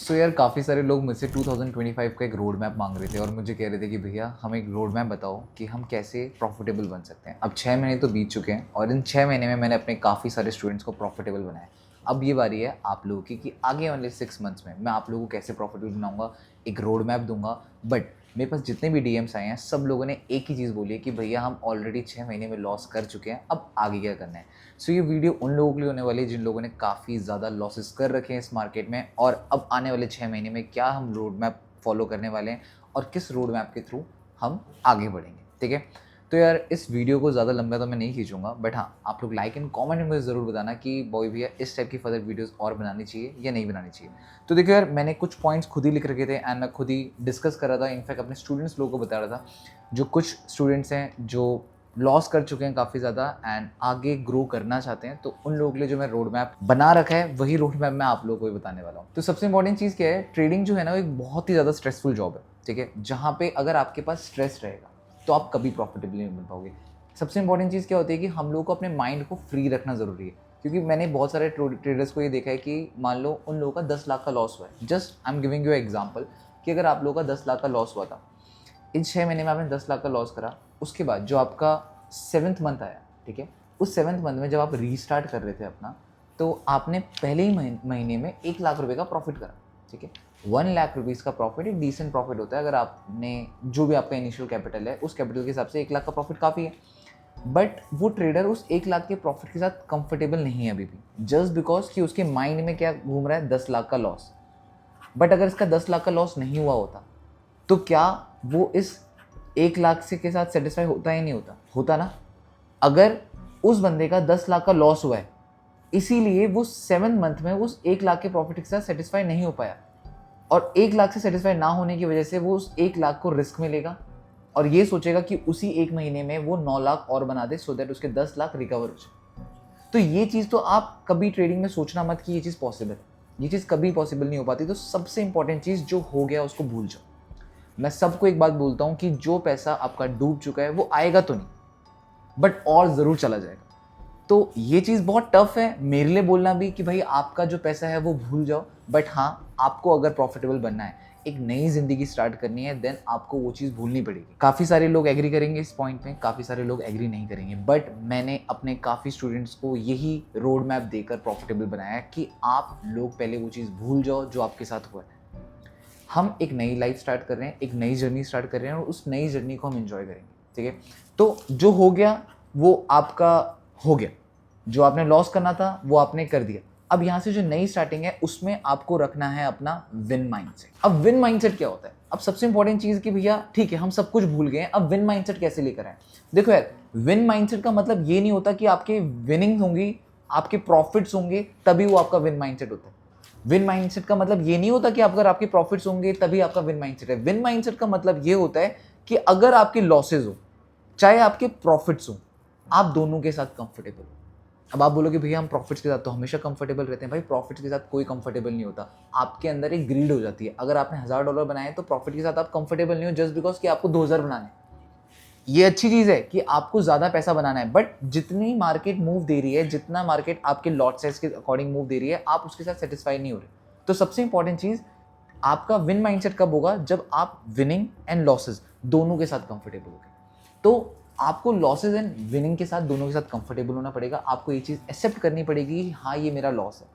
सो यार काफ़ी सारे लोग मुझसे 2025 का एक रोड मैप मांग रहे थे और मुझे कह रहे थे कि भैया हम एक रोड मैप बताओ कि हम कैसे प्रॉफिटेबल बन सकते हैं। अब 6 महीने तो बीत चुके हैं और इन 6 महीने में मैंने अपने काफ़ी सारे स्टूडेंट्स को प्रॉफिटेबल बनाया। अब ये बारी है आप लोगों की कि आगे वाले 6 मंथ्स में मैं आप लोगों को कैसे प्रॉफिटेबल बनाऊंगा, एक रोड मैप दूंगा। बट मेरे पास जितने भी डीएम्स आए हैं सब लोगों ने एक ही चीज़ बोली है कि भैया हम ऑलरेडी 6 महीने में लॉस कर चुके हैं, अब आगे क्या करना है। सो ये वीडियो उन लोगों के लिए होने वाली है जिन लोगों ने काफ़ी ज़्यादा लॉसेस कर रखे हैं इस मार्केट में, और अब आने वाले 6 महीने में क्या हम रोड मैप फॉलो करने वाले हैं और किस रोड मैप के थ्रू हम आगे बढ़ेंगे। ठीक है, तो यार इस वीडियो को ज़्यादा लंबा तो मैं नहीं खींचूंगा, बट हाँ आप लोग लाइक एंड कमेंट में मुझे ज़रूर बताना कि बॉय भैया इस टाइप की फर्दर वीडियोस और बनानी चाहिए या नहीं बनानी चाहिए। तो देखो यार मैंने कुछ पॉइंट्स खुद ही लिख रखे थे एंड मैं खुद ही डिस्कस कर रहा था, इनफैक्ट अपने स्टूडेंट्स लोगों को बता रहा था। जो कुछ स्टूडेंट्स हैं जो लॉस कर चुके हैं काफ़ी ज़्यादा एंड आगे ग्रो करना चाहते हैं, तो उन लोगों के लिए जो मैं रोड मैप बना रखा है वही रोड मैप मैं आप लोगों को भी बताने वाला हूँ। तो सबसे इंपॉर्टेंट चीज़ क्या है, ट्रेडिंग जो है ना वो एक बहुत ही ज़्यादा स्ट्रेसफुल जॉब है। ठीक है, जहाँ पे अगर आपके पास स्ट्रेस रहेगा तो आप कभी प्रॉफिटेबल नहीं बन पाओगे। सबसे इंपॉर्टेंट चीज़ क्या होती है कि हम लोगों को अपने माइंड को फ्री रखना ज़रूरी है, क्योंकि मैंने बहुत सारे ट्रेडर्स को ये देखा है कि मान लो उन लोगों का 10 लाख का लॉस हुआ है। Just I am giving you example कि अगर आप लोगों का 10 लाख का लॉस हुआ था, इन 6 महीने में आपने 10 लाख का लॉस करा, उसके बाद जो आपका 7th मंथ आया, ठीक है, उस 7th मंथ में जब आप रीस्टार्ट कर रहे थे अपना, तो आपने पहले ही महीने में 1 लाख रुपए का प्रॉफिट करा। ठीक है, 1 लाख रुपीज़ का प्रॉफिट एक डिसेंट प्रॉफिट होता है। अगर आपने जो भी आपका इनिशियल कैपिटल है उस कैपिटल के हिसाब से 1 लाख का प्रॉफिट काफ़ी है। बट वो ट्रेडर उस 1 लाख के प्रॉफिट के साथ कंफर्टेबल नहीं है अभी भी, जस्ट बिकॉज कि उसके माइंड में क्या घूम रहा है, 10 लाख का लॉस। बट अगर इसका 10 लाख का लॉस नहीं हुआ होता तो क्या वो इस 1 लाख से के साथ सेटिस्फाई होता ही नहीं होता? होता ना। अगर उस बंदे का 10 लाख का लॉस हुआ है, इसीलिए वो 7 मंथ में उस 1 लाख के प्रॉफिट के साथ सेटिस्फाई नहीं हो पाया, और 1 लाख से सेटिस्फाई ना होने की वजह से वो उस 1 लाख को रिस्क में लेगा और ये सोचेगा कि उसी 1 महीने में वो 9 लाख और बना दे सो दैट उसके 10 लाख रिकवर हो जाए। तो ये चीज़ तो आप कभी ट्रेडिंग में सोचना मत कि ये चीज़ पॉसिबल है, ये चीज़ कभी पॉसिबल नहीं हो पाती। तो सबसे इंपॉर्टेंट चीज़, जो हो गया उसको भूल जाओ। मैं सबको एक बात बोलता हूँ कि जो पैसा आपका डूब चुका है वो आएगा तो नहीं, बट और ज़रूर चला जाएगा। तो ये चीज़ बहुत टफ है मेरे लिए बोलना भी कि भाई आपका जो पैसा है वो भूल जाओ। बट हाँ, आपको अगर प्रॉफिटेबल बनना है, एक नई ज़िंदगी स्टार्ट करनी है, देन आपको वो चीज़ भूलनी पड़ेगी। काफ़ी सारे लोग एग्री करेंगे इस पॉइंट में, काफ़ी सारे लोग एग्री नहीं करेंगे, बट मैंने अपने काफ़ी स्टूडेंट्स को यही रोड मैप देकर प्रॉफिटेबल बनाया है कि आप लोग पहले वो चीज़ भूल जाओ जो आपके साथ हुआ है। हम एक नई लाइफ स्टार्ट कर रहे हैं, एक नई जर्नी स्टार्ट कर रहे हैं और उस नई जर्नी को हम एंजॉय करेंगे। ठीक है, तो जो हो गया वो आपका हो गया, जो आपने लॉस करना था वो आपने कर दिया। अब यहाँ से जो नई स्टार्टिंग है उसमें आपको रखना है अपना विन माइंडसेट। अब विन माइंडसेट क्या होता है? अब सबसे इंपॉर्टेंट चीज़ कि भैया ठीक है हम सब कुछ भूल गए हैं, अब विन माइंडसेट कैसे लेकर आए? देखो यार, विन माइंडसेट का मतलब ये नहीं होता कि आपके विनिंग होंगी, आपके प्रॉफिट्स होंगे तभी वो आपका विन माइंडसेट होता है। विन माइंडसेट का मतलब ये नहीं होता कि अगर आपके प्रॉफिट्स होंगे तभी आपका विन माइंडसेट है। विन माइंडसेट का मतलब ये होता है कि अगर आपके लॉसेज हो चाहे आपके प्रॉफिट्स हो, आप दोनों के साथ कंफर्टेबल हो। अब आप बोलोगे भैया हम प्रॉफिट्स के साथ तो हमेशा कंफर्टेबल रहते हैं। भाई प्रॉफिट्स के साथ कोई कंफर्टेबल नहीं होता, आपके अंदर एक ग्रीड हो जाती है। अगर आपने $1000 बनाए तो प्रॉफिट के साथ आप कंफर्टेबल नहीं हो जस्ट बिकॉज कि आपको 2000 बनाने हैं। ये अच्छी चीज़ है कि आपको ज़्यादा पैसा बनाना है, बट जितनी मार्केट मूव दे रही है, जितना मार्केट आपके लॉट साइज के अकॉर्डिंग मूव दे रही है, आप उसके साथ सेटिस्फाई नहीं हो रहे। तो सबसे इंपॉर्टेंट चीज़, आपका विन माइंडसेट कब होगा? जब आप विनिंग एंड लॉसेज दोनों के साथ कंफर्टेबल होगे। तो आपको लॉसेज एंड विनिंग के साथ दोनों के साथ कंफर्टेबल होना पड़ेगा। आपको ये चीज़ एक्सेप्ट करनी पड़ेगी कि हाँ ये मेरा लॉस है,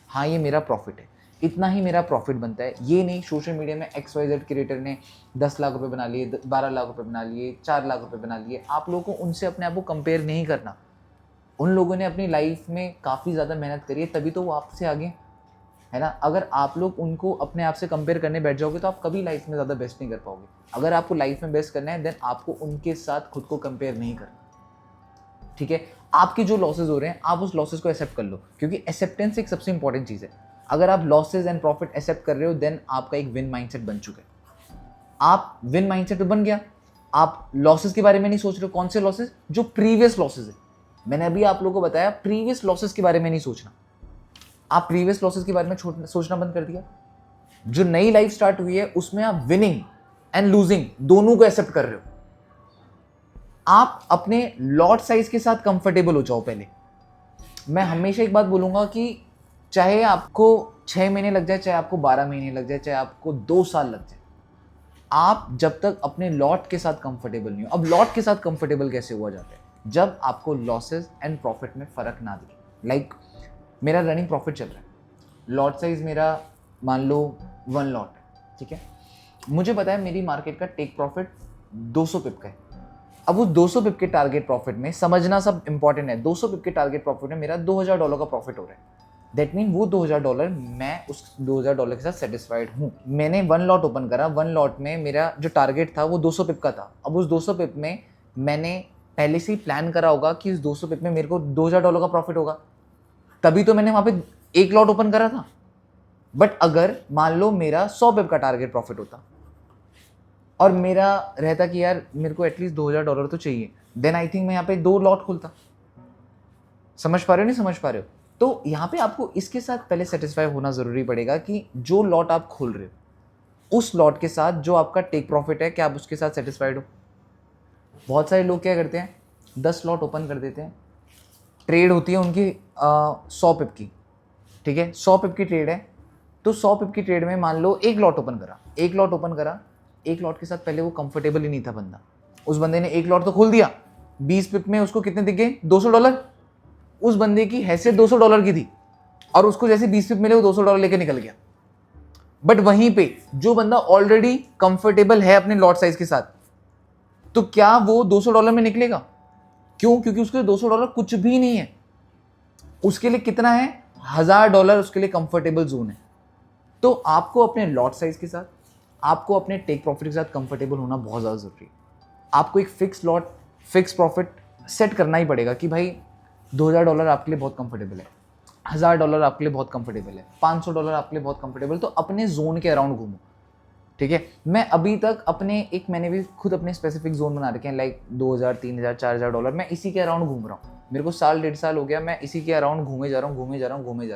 हाँ ये मेरा प्रॉफिट है, इतना ही मेरा प्रॉफिट बनता है। ये नहीं सोशल मीडिया में XYZ क्रिएटर ने 10 लाख रुपए बना लिए, 12 लाख रुपए बना लिए, 4 लाख रुपए बना लिए। आप लोगों को उनसे अपने आप को कंपेयर नहीं करना। उन लोगों ने अपनी लाइफ में काफ़ी ज़्यादा मेहनत करी है तभी तो वो आपसे आगे, है ना। अगर आप लोग उनको अपने आप से कंपेयर करने बैठ जाओगे तो आप कभी लाइफ में ज़्यादा बेस्ट नहीं कर पाओगे। अगर आपको लाइफ में बेस्ट करना है देन आपको उनके साथ खुद को कंपेयर नहीं करना। ठीक है, आपके जो लॉसेज हो रहे हैं आप उस लॉसेज को एक्सेप्ट कर लो, क्योंकि एक्सेप्टेंस एक सबसे इंपॉर्टेंट चीज़ है। अगर आप लॉसेज एंड प्रॉफिट एक्सेप्ट कर रहे हो देन आपका एक विन माइंडसेट बन चुका है। आप विन माइंडसेट बन गया, आप लॉसेज के बारे में नहीं सोच रहे हो। कौन से लॉसेज? जो प्रीवियस लॉसेज है। मैंने अभी आप लोगों को बताया प्रीवियस लॉसेज के बारे में नहीं सोचना। आप प्रीवियस लॉसेज के बारे में सोचना बंद कर दिया। जो नई लाइफ स्टार्ट हुई है उसमें आप विनिंग एंड लूजिंग दोनों को एक्सेप्ट कर रहे हो। आप अपने लॉट साइज के साथ कंफर्टेबल हो जाओ पहले। मैं हमेशा एक बात बोलूंगा कि चाहे आपको 6 महीने लग जाए, चाहे आपको 12 महीने लग जाए, चाहे आपको 2 साल लग जाए, आप जब तक अपने लॉट के साथ कंफर्टेबल नहीं हो। अब लॉट के साथ कंफर्टेबल कैसे हुआ जाता है? जब आपको लॉसेस एंड प्रॉफिट में फ़र्क ना दिखे। लाइक मेरा रनिंग प्रॉफिट चल रहा है, लॉट साइज मेरा मान लो 1 लॉट, ठीक है, मुझे पता है मेरी मार्केट का टेक प्रॉफिट 200 पिप का है। अब उस 200 पिप के टारगेट प्रॉफिट में, समझना सब इंपॉर्टेंट है, 200 पिप के टारगेट प्रॉफिट में मेरा $2000 का प्रॉफिट हो रहा है। दैट मीन वो $2000 मैं उस $2000 के साथ सेटिस्फाइड हूँ। मैंने 1 लॉट ओपन करा, 1 लॉट में मेरा जो टारगेट था वो 200 पिप का था। अब उस 200 पिप में मैंने पहले से ही प्लान करा होगा कि इस 200 पिप में मेरे को $2000 का प्रॉफिट होगा, तभी तो मैंने वहाँ पे 1 लॉट ओपन करा था। बट अगर मान लो मेरा 100 पिप का टारगेट प्रॉफिट होता और मेरा रहता कि यार मेरे को एटलीस्ट $2000 तो चाहिए, देन आई थिंक मैं यहाँ पे 2 लॉट खोलता। समझ पा रहे हो, नहीं समझ पा रहे हो? तो यहाँ पे आपको इसके साथ पहले सेटिस्फाई होना जरूरी पड़ेगा कि जो लॉट आप खोल रहे हो उस लॉट के साथ जो आपका टेक प्रॉफिट है, क्या आप उसके साथ सेटिस्फाइड हो? बहुत सारे लोग क्या करते हैं, 10 लॉट ओपन कर देते हैं, ट्रेड होती है उनकी 100 पिप की, ठीक है, 100 पिप की ट्रेड है, तो 100 पिप की ट्रेड में मान लो 1 लॉट ओपन करा, 1 लॉट ओपन करा, 1 लॉट के साथ पहले वो कंफर्टेबल ही नहीं था बंदा। उस बंदे ने 1 लॉट तो खोल दिया, 20 पिप में उसको कितने दिख गए? $200। उस बंदे की हैसियत $200 की थी और उसको जैसे 20 पिप मिले वो $200 लेके निकल गया। बट वहीं पे जो बंदा ऑलरेडी कंफर्टेबल है अपने लॉट साइज के साथ, तो क्या वो $200 में निकलेगा? क्यों? क्योंकि उसके लिए $200 कुछ भी नहीं है। उसके लिए कितना है? $1000 उसके लिए कंफर्टेबल जोन है। तो आपको अपने लॉट साइज के साथ, आपको अपने टेक प्रॉफिट के साथ कंफर्टेबल होना बहुत ज़्यादा जरूरी है। आपको एक fix lot, fix profit set करना ही पड़ेगा कि भाई $2000 आपके लिए बहुत कंफर्टेबल है, $1000 आपके लिए बहुत कंफर्टेबल है, $500 आपके लिए बहुत कंफर्टेबल। तो अपने जोन के अराउंड घूमो, ठीक है। मैं अभी तक अपने मैंने भी खुद अपने स्पेसिफिक जोन बना रखे हैं, लाइक $2000, $3000, $4000। मैं इसी के अराउंड घूम रहा हूँ। मेरे को 1.5 साल हो गया, मैं इसी के अराउंड घूमे जा रहा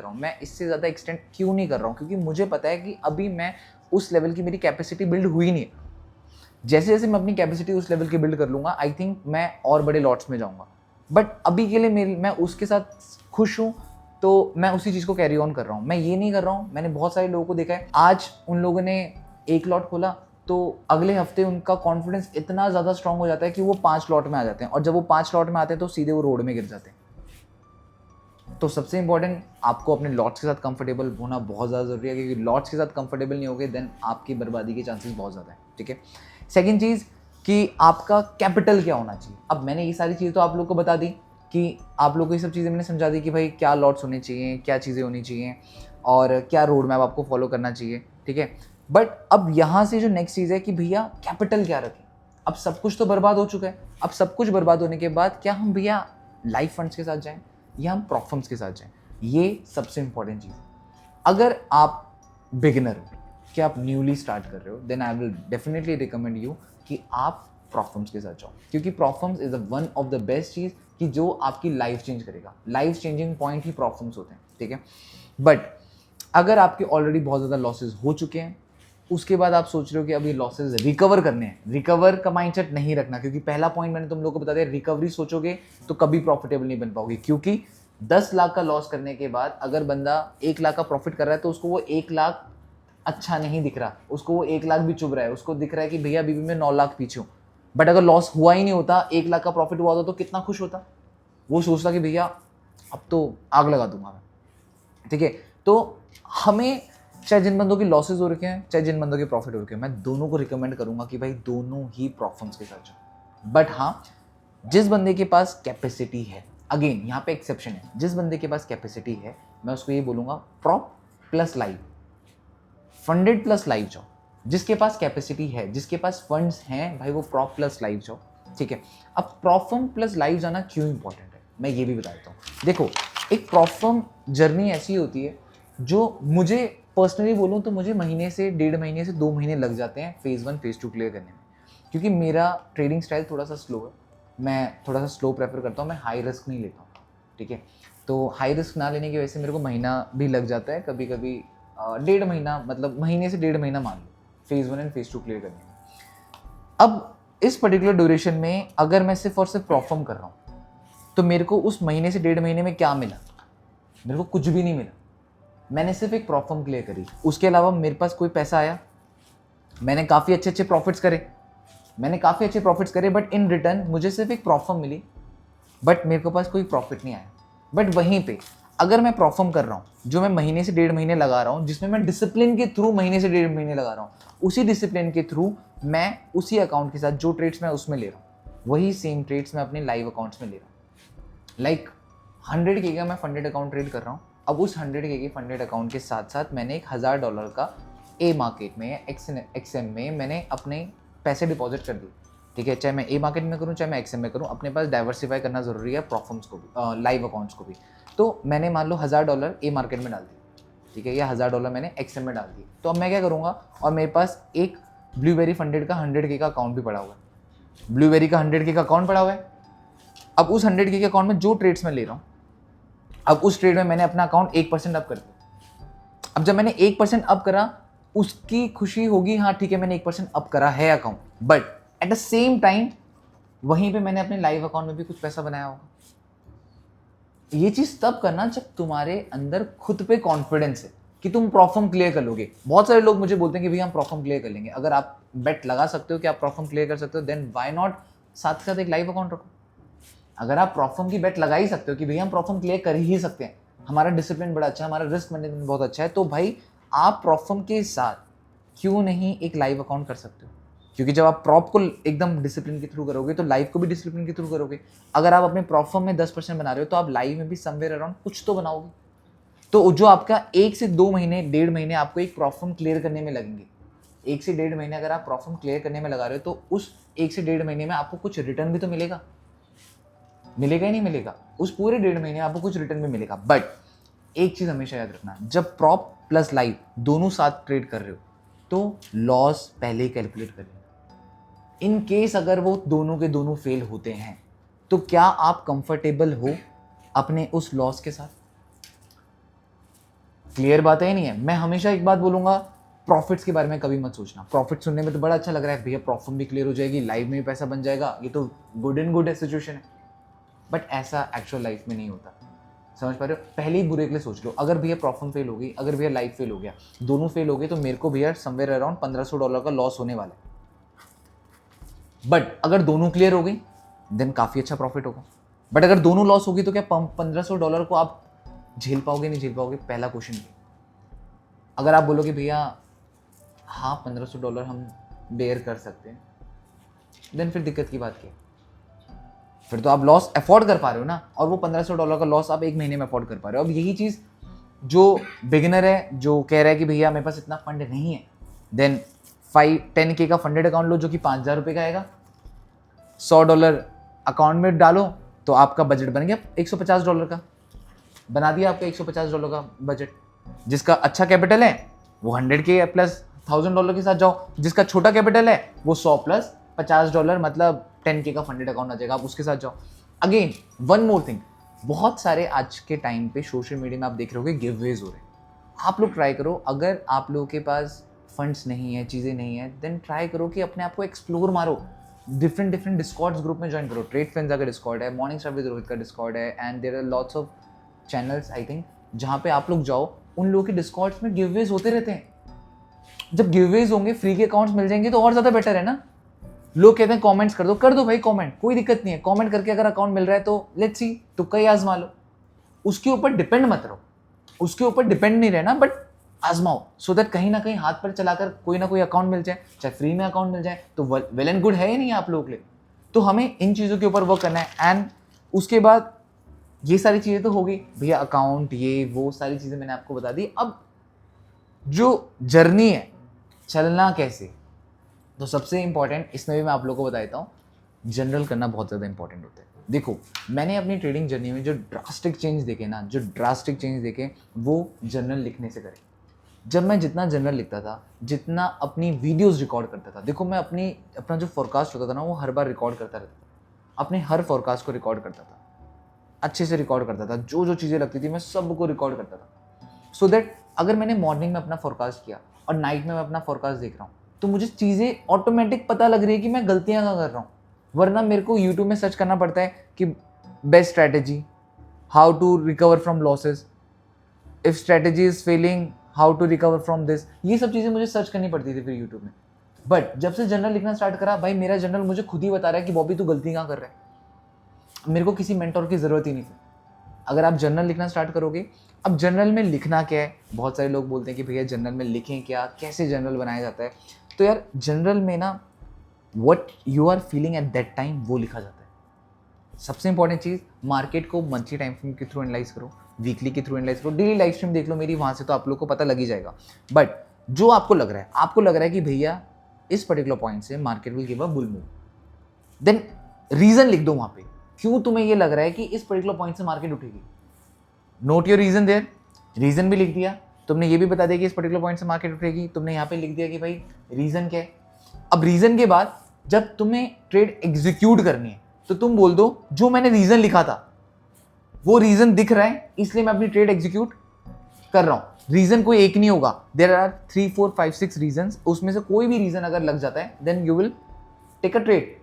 हूँ। मैं इससे ज़्यादा एक्सटेंड क्यों नहीं कर रहा हूँ? क्योंकि मुझे पता है कि अभी मैं उस लेवल की मेरी कैपेसिटी बिल्ड हुई नहीं है। जैसे जैसे मैं अपनी कैपेसिटी उस लेवल की बिल्ड कर लूँगा, आई थिंक मैं और बड़े लॉट्स में जाऊँगा। बट अभी के लिए मैं उसके साथ खुश हूँ, तो मैं उसी चीज़ को कैरी ऑन कर रहा हूँ। मैं ये नहीं कर रहा हूँ, मैंने बहुत सारे लोगों को देखा है, आज उन लोगों ने 1 लॉट खोला तो अगले हफ्ते उनका कॉन्फिडेंस इतना ज़्यादा स्ट्रांग हो जाता है कि वो 5 लॉट में आ जाते हैं, और जब वो 5 लॉट में आते हैं तो सीधे वो रोड में गिर जाते हैं। तो सबसे इंपॉर्टेंट, आपको अपने लॉट्स के साथ कंफर्टेबल होना बहुत ज़्यादा ज़रूरी है, क्योंकि लॉट्स के साथ कंफर्टेबल नहीं होगे देन आपकी बर्बादी के चांसेस बहुत ज़्यादा है, ठीक है। सेकेंड चीज़ कि आपका कैपिटल क्या होना चाहिए। अब मैंने ये सारी चीज़ें तो आप लोग को बता दी कि आप लोग को ये सब चीज़ें मैंने समझा दी कि भाई क्या लॉट्स होने चाहिए, क्या चीज़ें होनी चाहिए और क्या रोड मैप आपको फॉलो करना चाहिए, ठीक है। बट अब यहाँ से जो नेक्स्ट चीज़ है कि भैया कैपिटल क्या रखें। अब सब कुछ तो बर्बाद हो चुका है, अब सब कुछ बर्बाद होने के बाद क्या हम भैया लाइफ फंड्स के साथ जाएं या हम प्रॉप फर्म्स के साथ जाएं? ये सबसे इंपॉर्टेंट चीज़ है। अगर आप बिगिनर हो, कि आप न्यूली स्टार्ट कर रहे हो, then I will definitely recommend you कि आप प्रॉप फर्म्स के साथ जाओ, क्योंकि prop firms is one of the best चीज़ कि जो आपकी लाइफ चेंज करेगा। लाइफ चेंजिंग पॉइंट ही प्रॉप फर्म्स होते हैं, ठीक है। बट अगर आपके ऑलरेडी बहुत ज़्यादा लॉसेज हो चुके हैं, उसके बाद आप सोच रहे हो कि अब ये लॉसेज रिकवर करने हैं, रिकवर का माइंडसेट नहीं रखना, क्योंकि पहला पॉइंट मैंने तुम लोगों को बता दिया, रिकवरी सोचोगे तो कभी प्रॉफिटेबल नहीं बन पाओगे। क्योंकि 10 लाख का लॉस करने के बाद अगर बंदा 1 लाख का प्रॉफिट कर रहा है तो उसको वो 1 लाख अच्छा नहीं दिख रहा, उसको वो 1 लाख भी चुभ रहा है, उसको दिख रहा है कि भैया अभी भी मैं 9 लाख पीछे हूँ। बट अगर लॉस हुआ ही नहीं होता, 1 लाख का प्रॉफिट हुआ होता तो कितना खुश होता। वो सोचता कि भैया अब तो आग लगा दूंगा मैं, ठीक है। तो हमें चाहे जिन बंदों की लॉसेज हो रखे हैं, चाहे जिन बंदों के प्रॉफिट हो रखे हैं, मैं दोनों को रिकमेंड करूंगा कि भाई दोनों ही प्रॉप फर्म्स के साथ जाओ। बट हाँ, जिस बंदे के पास कैपेसिटी है, अगेन यहाँ पे एक्सेप्शन है, जिस बंदे के पास कैपेसिटी है मैं उसको ये बोलूँगा prop plus live, funded plus live जाओ। जिसके पास कैपेसिटी है, जिसके पास फंड्स हैं, भाई वो प्रॉप प्लस लाइव जाओ, ठीक है। अब प्रॉप फर्म प्लस लाइव जाना क्यों इंपॉर्टेंट है, मैं ये भी बता देता हूँ। देखो, एक प्रॉप फर्म जर्नी ऐसी होती है जो मुझे पर्सनली बोलूँ तो मुझे महीने से 1.5 महीने से 2 महीने लग जाते हैं फेज़ 1 फेज़ 2 क्लियर करने में, क्योंकि मेरा ट्रेडिंग स्टाइल थोड़ा सा स्लो है। मैं थोड़ा सा स्लो प्रेफर करता हूँ, मैं हाई रिस्क नहीं लेता हूँ, ठीक है। तो हाई रिस्क ना लेने की वजह से मेरे को महीना भी लग जाता है, कभी कभी 1.5 महीना, मतलब महीने से 1.5 महीना मान लो फेज़ 1 एंड फेज़ 2 क्लियर करने में। अब इस पर्टिकुलर ड्यूरेशन में अगर मैं सिर्फ और सिर्फ प्रॉप फर्म कर रहा हूँ तो मेरे को उस महीने से 1.5 महीने में क्या मिला? मेरे को कुछ भी नहीं मिला। मैंने सिर्फ एक प्रॉफर्म क्लियर करी, उसके अलावा मेरे पास कोई पैसा आया? मैंने काफ़ी अच्छे प्रॉफिट्स करे, बट इन रिटर्न मुझे सिर्फ एक प्रॉफर्म मिली, बट मेरे को पास कोई प्रॉफिट नहीं आया। बट वहीं पे अगर मैं परफॉर्म कर रहा हूँ, जो मैं महीने से 1.5 महीने लगा रहा हूँ, जिसमें मैं डिसिप्लिन के थ्रू महीने से 1.5 महीने लगा रहा हूँ, उसी डिसिप्लिन के थ्रू मैं उसी अकाउंट के साथ जो ट्रेड्स मैं उसमें ले रहा हूँ, वही सेम ट्रेड्स मैं अपने लाइव अकाउंट्स में ले रहा हूँ। लाइक 100K का मैं फंडेड अकाउंट ट्रेड कर रहा हूँ। अब उस 100K के फंडेड अकाउंट के साथ साथ मैंने एक $1000 का ए मार्केट में या एक्सएम में मैंने अपने पैसे डिपॉजिट कर दिए। ठीक है, चाहे मैं ए मार्केट में करूँ चाहे मैं एक्सएम में करूँ, अपने पास डाइवर्सिफाई करना ज़रूरी है, प्रॉफर्म्स को भी, लाइव अकाउंट्स को भी। तो मैंने मान लो $1000 ए मार्केट में डाल दिए, ठीक है, या $1000 मैंने एक्सएम में डाल दिए। तो अब मैं क्या करूँगा, और मेरे पास एक ब्लूबेरी फंडेड का 100K का अकाउंट भी पड़ा हुआ है, ब्लूबेरी का 100K का अकाउंट पड़ा हुआ है। अब उस 100K के अकाउंट में जो ट्रेड्स मैं ले रहा हूँ, अब उस ट्रेड में मैंने अपना अकाउंट 1% अप कर दिया। अब जब मैंने 1% अप करा, उसकी खुशी होगी, हाँ ठीक है मैंने 1% अप करा है account, but at the same time वहीं पे मैंने अपने लाइव अकाउंट में भी कुछ पैसा बनाया होगा। ये चीज तब करना जब तुम्हारे अंदर खुद पे कॉन्फिडेंस है कि तुम प्रॉफर्म क्लियर कर लोगे। बहुत सारे लोग मुझे बोलते हैं कि भैया हम प्रॉफर्म क्लियर कर लेंगे। अगर आप बेट लगा सकते हो कि आप प्रॉफर्म क्लियर कर सकते हो, देन व्हाई नॉट साथ के साथ एक लाइव अकाउंट रखो। अगर आप प्रॉफर्म की बेट लगा ही सकते हो कि भैया हम प्रॉफर्म क्लियर कर ही सकते हैं, हमारा डिसिप्लिन बड़ा अच्छा है, हमारा रिस्क मैनेजमेंट बहुत अच्छा है, तो भाई आप प्रॉफर्म के साथ क्यों नहीं एक लाइव अकाउंट कर सकते हो? क्योंकि जब आप प्रॉप को एकदम डिसिप्लिन के थ्रू करोगे तो लाइव को भी डिसिप्लिन के थ्रू करोगे। अगर आप अपने प्रॉफर्म में 10% बना रहे हो तो आप लाइव में भी समवेयर अराउंड कुछ तो बनाओगे। तो जो आपका 1 से 2 महीने 1.5 महीने आपको एक प्रॉफर्म क्लियर करने में लगेंगे, 1 से 1.5 महीने अगर आप प्रॉफर्म क्लियर करने में लगा रहे हो तो उस 1 से 1.5 महीने में आपको कुछ रिटर्न भी तो मिलेगा ही नहीं मिलेगा। उस पूरे 1.5 महीने आपको कुछ रिटर्न भी मिलेगा। बट एक चीज हमेशा याद रखना, जब प्रॉप प्लस लाइव दोनों साथ ट्रेड कर रहे हो तो लॉस पहले ही कैलकुलेट कर लेना। इन केस अगर वो दोनों के दोनों फेल होते हैं तो क्या आप कंफर्टेबल हो अपने उस लॉस के साथ? क्लियर बात है नहीं है? मैं हमेशा एक बात बोलूंगा, प्रॉफिट्स के बारे में कभी मत सोचना। प्रॉफिट सुनने में तो बड़ा अच्छा लग रहा है, भैया प्रॉफिट भी क्लियर हो जाएगी, लाइव में भी पैसा बन जाएगा, ये तो गुड एंड गुड है सिचुएशन है। बट ऐसा एक्चुअल लाइफ में नहीं होता। समझ पा रहे हो? पहले ही बुरे के लिए सोच लो। अगर भैया प्रॉफिट फेल हो गई, अगर भैया लाइफ फेल हो गया, दोनों फेल हो गए, तो मेरे को भैया समवेयर अराउंड $1500 का लॉस होने वाला है। बट अगर दोनों क्लियर हो गई देन काफ़ी अच्छा प्रॉफिट होगा। बट अगर दोनों लॉस होगी तो क्या $1500 को आप झेल पाओगे नहीं झेल पाओगे? पहला क्वेश्चन ये। अगर आप बोलोगे भैया हाँ $1500 हम बेयर कर सकते हैं, देन फिर दिक्कत की बात क्या? फिर तो आप लॉस अफोर्ड कर पा रहे हो ना, और वो $1500 का लॉस आप 1 महीने में अफोर्ड कर पा रहे हो। अब यही चीज़ जो बिगिनर है, जो कह रहा है कि भैया मेरे पास इतना फंड नहीं है, देन 10K का फंडेड अकाउंट लो जो कि $5000 का आएगा, $100 अकाउंट में डालो तो आपका बजट बन गया $150 का। बना दिया आपका $150 का बजट। जिसका अच्छा कैपिटल है वो 100K प्लस $1000 के साथ जाओ, जिसका छोटा कैपिटल है वो 100 प्लस $50 मतलब 10K का फंडेड अकाउंट आ जाएगा, आप उसके साथ जाओ। अगेन वन मोर थिंग, बहुत सारे आज के टाइम पे सोशल मीडिया में आप देख रहे होगे गिववेज हो रहे हैं। आप लोग ट्राई करो, अगर आप लोगों के पास फंड्स नहीं है, चीज़ें नहीं है, देन ट्राई करो कि अपने आप को एक्सप्लोर मारो। डिफरेंट डिस्कॉर्ड्स ग्रुप में ज्वाइन करो। ट्रेड फ्रेंड्स का डिस्कॉर्ड है, मॉर्निंग स्टार विद रोहित का डिस्कॉर्ड है, and there are lots of channels I think जहाँ पे आप लोग जाओ, उन लोगों के डिस्कॉर्ड्स में गिववेज होते रहते हैं। जब गिववेज होंगे, फ्री के अकाउंट्स मिल जाएंगे तो और ज़्यादा बेटर है ना। लोग कहते हैं कमेंट्स कर दो भाई कमेंट, कोई दिक्कत नहीं है। कमेंट करके अगर अकाउंट मिल रहा है तो लेट्स सी, तो कई आजमा लो। उसके ऊपर डिपेंड मत रहो, उसके ऊपर डिपेंड नहीं रहना, बट आजमाओ, सो दैट कहीं ना कहीं हाथ पर चलाकर कोई ना कोई अकाउंट मिल जाए, चाहे फ्री में अकाउंट मिल जाए तो वेल एंड गुड है ही नहीं आप लोगों के लिए। तो हमें इन चीज़ों के ऊपर वर्क करना है। एंड उसके बाद ये सारी चीज़ें तो होगी भैया, अकाउंट ये वो सारी चीज़ें मैंने आपको बता दी। अब जो जर्नी है, चलना कैसे, तो सबसे इंपॉर्टेंट इसमें भी मैं आप लोगों को बता देता हूँ, जनरल करना बहुत ज़्यादा इंपॉर्टेंट होता है। देखो, मैंने अपनी ट्रेडिंग जर्नी में जो ड्रास्टिक चेंज देखे वो जर्नल लिखने से करे। जब मैं जितना जर्नल लिखता था, जितना अपनी वीडियोस रिकॉर्ड करता था, देखो मैं अपना जो फोरकास्ट होता था ना वो हर बार रिकॉर्ड करता रहता था। अपने हर फोरकास्ट को रिकॉर्ड करता था, अच्छे से रिकॉर्ड करता था, जो जो चीज़ें लगती थी मैं सबको रिकॉर्ड करता था, सो दैट अगर मैंने मॉर्निंग में अपना फोरकास्ट किया और नाइट में मैं अपना फोरकास्ट देख रहा हूँ तो मुझे चीज़ें ऑटोमेटिक पता लग रही है कि मैं गलतियाँ कहाँ कर रहा हूँ। वरना मेरे को यूट्यूब में सर्च करना पड़ता है कि best strategy, how to recover from losses, if strategy is failing, how to recover from this, ये सब चीज़ें मुझे सर्च करनी पड़ती थी फिर यूट्यूब में। बट जब से जर्नल लिखना स्टार्ट करा भाई, मेरा जर्नल मुझे खुद ही बता रहा है कि बॉबी तू गलती कहाँ कर रहा है। मेरे को किसी मेंटोर की ज़रूरत ही नहीं थी। अगर आप जर्नल लिखना स्टार्ट करोगे, अब जर्नल में लिखना क्या है, बहुत सारे लोग बोलते हैं कि भैया जर्नल में लिखें क्या, कैसे जर्नल बनाया जाता है। तो यार जर्नल में ना what you are feeling at that time वो लिखा जाता है। सबसे इंपॉर्टेंट चीज़, मार्केट को मंथली टाइम फ्रेम के थ्रू एनालाइज करो, वीकली के थ्रू एनालाइज करो, डेली लाइव स्ट्रीम देख लो मेरी, वहाँ से तो आप लोग को पता लग ही जाएगा। बट जो आपको लग रहा है कि भैया इस पर्टिकुलर पॉइंट से market will give a bull move, then reason लिख दो वहाँ पे, क्यों तुम्हें ये लग रहा है कि इस पर्टिकुलर पॉइंट से मार्केट उठेगी। Note your reason there, reason भी लिख दिया, तुमने ये भी बता दिया कि इस पर्टिकुलर पॉइंट से मार्केट उठेगी, तुमने यहाँ पे लिख दिया कि भाई रीज़न क्या है। अब रीज़न के बाद जब तुम्हें ट्रेड एग्जीक्यूट करनी है तो तुम बोल दो जो मैंने रीज़न लिखा था वो रीज़न दिख रहा है, इसलिए मैं अपनी ट्रेड एग्जीक्यूट कर रहा हूँ। रीज़न कोई एक नहीं होगा, देयर आर 3 4 5 6 रीजंस, उसमें से कोई भी रीज़न अगर लग जाता है then you will take a trade.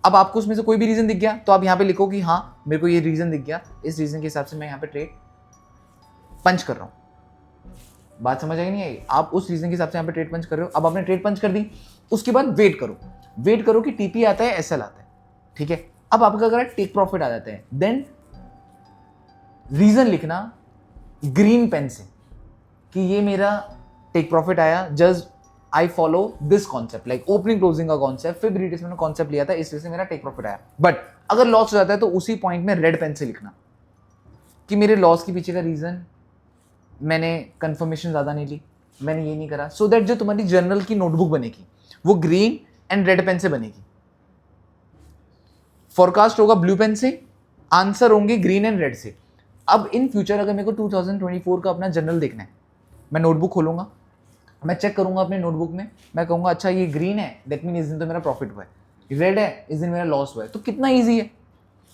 अब आपको उसमें से कोई भी रीज़न दिख गया तो आप यहाँ पे लिखो कि हाँ मेरे को ये रीज़न दिख गया, इस रीज़न के हिसाब से मैं यहाँ पे ट्रेड पंच कर रहा हूँ। बात समझ आई नहीं आई? आप उस रीज़न के हिसाब से यहाँ पे ट्रेड पंच कर रहे हो। अब आपने ट्रेड पंच कर दी, उसके बाद वेट करो कि टीपी आता है, एसएल आता है, ठीक है। अब आपका अगर टेक प्रॉफिट आ जाता है, देन रीज़न लिखना ग्रीन पेन से कि ये मेरा टेक प्रॉफिट आया, just I follow this concept, like opening closing का कॉन्सेप्ट, फिर रिट्रेसमेंट का कॉन्सेप्ट लिया था, इस वजह से मेरा टेक प्रॉफिट आया। बट अगर लॉस हो जाता है तो उसी पॉइंट में रेड पेन से लिखना कि मेरे लॉस के पीछे का रीज़न, मैंने कंफर्मेशन ज़्यादा नहीं ली, मैंने ये नहीं करा, सो दैट जो तुम्हारी जर्नल की नोटबुक बनेगी वो ग्रीन एंड रेड पेन से बनेगी। फॉरकास्ट होगा ब्लू पेन से, आंसर होंगे ग्रीन एंड रेड से। अब इन फ्यूचर अगर मेरे को 2024 का अपना जर्नल देखना है, मैं नोटबुक खोलूंगा, मैं चेक करूंगा अपने नोटबुक में, मैं कहूंगा अच्छा ये ग्रीन है, दैट मीन इस दिन तो मेरा प्रॉफिट हुआ है, रेड है इस दिन मेरा लॉस हुआ है। तो कितना ईजी है,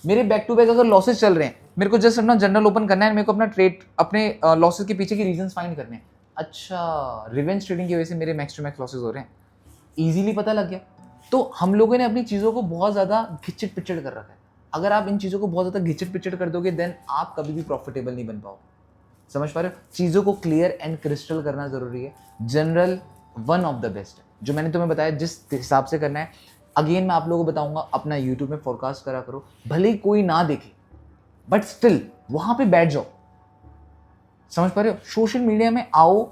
मेरे बैक टू बैक अगर लॉसेस चल रहे हैं, मेरे को जस्ट अपना जर्नल ओपन करना है, मेरे को अपना ट्रेड, अपने लॉसेस के पीछे के रीजंस फाइंड करने हैं। अच्छा रिवेंज ट्रेडिंग की वजह से मेरे मैक्स टू मैक्स लॉसेस हो रहे हैं, ईजिली पता लग गया। तो हम लोगों ने अपनी चीज़ों को बहुत ज़्यादा घिचट पिचट कर रखा है। अगर आप इन चीज़ों को बहुत ज़्यादा घिचट पिचट कर दोगे देन आप कभी भी प्रॉफिटेबल नहीं बन पाओ। समझ पा रहे हो? चीज़ों को क्लियर एंड क्रिस्टल करना ज़रूरी है। General one of the best है, जो मैंने तुम्हें बताया जिस हिसाब से करना है। अगेन मैं आप लोगों को बताऊंगा, अपना यूट्यूब में फोरकास्ट करा करो, भले ही कोई ना देखे बट स्टिल वहाँ पे बैठ जाओ। समझ पा रहे हो? सोशल मीडिया में आओ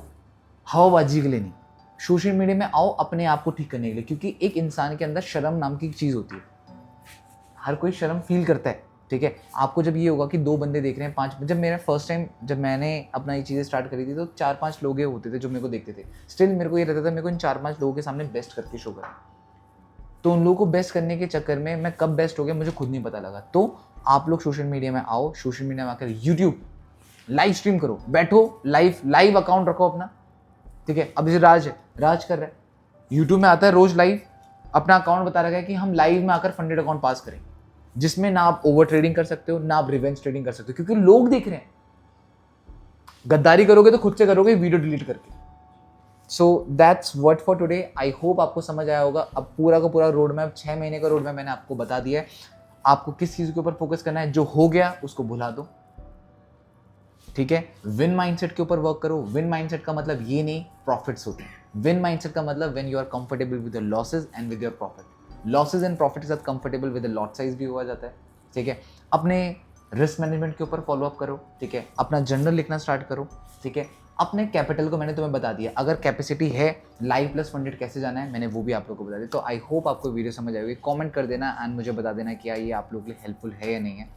हवाबाजी के लिए नहीं, सोशल मीडिया में आओ अपने आप को ठीक करने के लिए, क्योंकि एक इंसान के अंदर शर्म नाम की चीज़ होती है। हर कोई शर्म फील करता है, ठीक है। आपको जब ये होगा कि 2 बंदे देख रहे हैं, 5, जब मेरा फर्स्ट टाइम जब मैंने अपना ये चीज़ें स्टार्ट करी थी तो 4-5 लोग होते थे जो मेरे को देखते थे। स्टिल मेरे को ये रहता था मेरे को इन 4-5 लोगों के सामने बेस्ट करके शो करना। तो उन लोगों को बेस्ट करने के चक्कर में मैं कब बेस्ट हो गया मुझे खुद नहीं पता लगा। तो आप लोग सोशल मीडिया में आओ, सोशल मीडिया में आकर यूट्यूब लाइव स्ट्रीम करो, बैठो, लाइव अकाउंट रखो अपना, ठीक है। अब जैसे राज कर रहा है, यूट्यूब में आता है रोज लाइव, अपना अकाउंट बता रखा है कि हम लाइव में आकर फंडेड अकाउंट पास करें, जिसमें ना आप ओवर ट्रेडिंग कर सकते हो ना आप रिवेंज ट्रेडिंग कर सकते हो, क्योंकि लोग देख रहे हैं। गद्दारी करोगे तो खुद से करोगे वीडियो डिलीट करके। So that's what for today. I hope आपको समझ आया होगा। अब पूरा का पूरा रोड मैप, 6 महीने का रोड मैप मैंने आपको बता दिया है। आपको किस चीज़ के ऊपर फोकस करना है, जो हो गया उसको भुला दो, ठीक है। विन माइंडसेट के ऊपर वर्क करो। विन माइंडसेट का मतलब ये नहीं प्रॉफिट्स होते हैं। विन माइंडसेट का मतलब when you are comfortable with your losses and with your profit. Losses and profit के साथ कंफर्टेबल विद लॉट साइज भी हुआ जाता है, ठीक है। अपने रिस्क मैनेजमेंट के ऊपर फॉलो अप करो, ठीक है। अपना जर्नल लिखना स्टार्ट करो, ठीक है। अपने कैपिटल को मैंने तुम्हें बता दिया, अगर कैपेसिटी है लाइव प्लस फंडेड कैसे जाना है मैंने वो भी आप लोगों को बता दिया। तो आई होप आपको वीडियो समझ आएगी। कमेंट कर देना एंड मुझे बता देना कि क्या ये आप लोगों के लिए हेल्पफुल है या नहीं है।